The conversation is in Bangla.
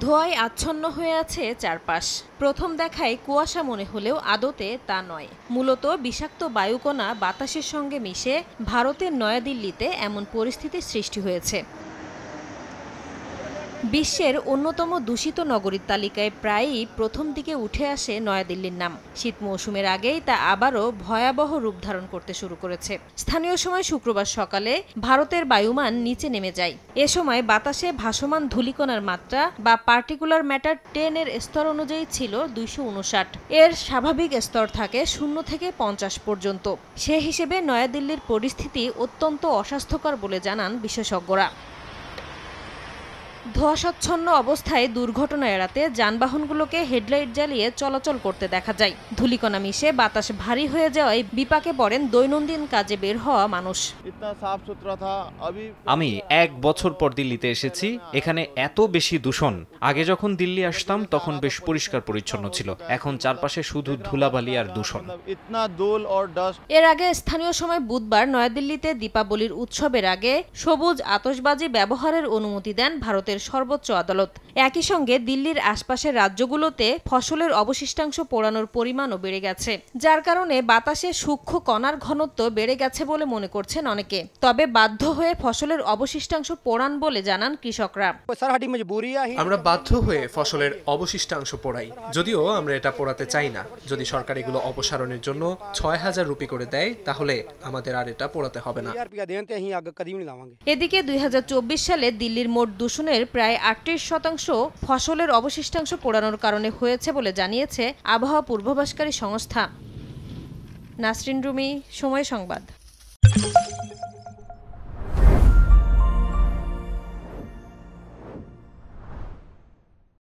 ধোঁয়ায় আচ্ছন্ন হয়ে আছে চারপাশ। প্রথম দেখায় কুয়াশা মনে হলেও আদতে তা নয়। মূলত বিষাক্ত বায়ুকণা বাতাসের সঙ্গে মিশে ভারতের নয়াদিল্লিতে এমন পরিস্থিতির সৃষ্টি হয়েছে। বিশ্বের অন্যতম দূষিত নগরীর তালিকায় প্রায়ই প্রথম দিকে উঠে আসে নয়াদিল্লির নাম। শীত মৌসুমের আগেই তা আবারও ভয়াবহ রূপ ধারণ করতে শুরু করেছে। স্থানীয় সময় শুক্রবার সকালে ভারতের বায়ুমান নিচে নেমে যায়। এ সময় বাতাসে ভাসমান ধূলিকণার মাত্রা বা পার্টিকুলার ম্যাটার 10 এর স্তর অনুযায়ী ছিল 259। এর স্বাভাবিক স্তর থাকে 0 থেকে 50 পর্যন্ত। সে হিসেবে নয়াদিল্লির পরিস্থিতি অত্যন্ত অস্বাস্থ্যকর বলে জানান বিশেষজ্ঞরা। ধোঁয়াশাচ্ছন্ন অবস্থায় দুর্ঘটনা এড়াতে যানবাহনগুলোকে হেডলাইট জ্বালিয়ে চলাচল করতে দেখা যায়। ধূলিকণা মিশে বাতাস ভারী হয়ে যাওয়ায় বিপাকে পড়েন দৈনন্দিন কাজে বের হওয়া মানুষ। আমি 1 বছর পর দিল্লিতে এসেছি। এখানে এত বেশি দূষণ। আগে যখন দিল্লি আসতাম তখন বেশ পরিষ্কার পরিচ্ছন্ন ছিল। এখন চারপাশে শুধু ধুলাবালি আর দূষণ। এর আগে স্থানীয় সময় বুধবার নয়াদিল্লিতে দীপাবলির উৎসবের আগে সবুজ আতশবাজি ব্যবহারের অনুমতি দেন ভারতের সর্বোচ্চ আদালত। একই সঙ্গে দিল্লির আশপাশের রাজ্যগুলোতে ফসলের অবশিষ্টাংশ পোড়ানোর পরিমাণও বেড়ে গেছে, যার কারণে বাতাসে সূক্ষ্ম কণার ঘনত্ব বেড়ে গেছে বলে মনে করছেন অনেকে। তবে বাধ্য হয়ে ফসলের অবশিষ্টাংশ পোড়ান বলে জানান কৃষকরা। আমরা বাধ্য হয়ে ফসলের অবশিষ্টাংশ পোড়াই, যদিও আমরা এটা পোড়াতে চাই না। যদি সরকার এগুলো অপসারণের জন্য 6000 রুপি করে দেয় তাহলে আমাদের আর এটা পোড়াতে হবে না। এদিকে 2024 সালে দিল্লির মোট দূষণের প্রায় 38% ফসলের অবশিষ্টাংশ পোড়ানোর কারণে হয়েছে বলে জানিয়েছে আবহাওয়া পূর্বাভাসকারী সংস্থা। নাসরিন রুমি, সময় সংবাদ।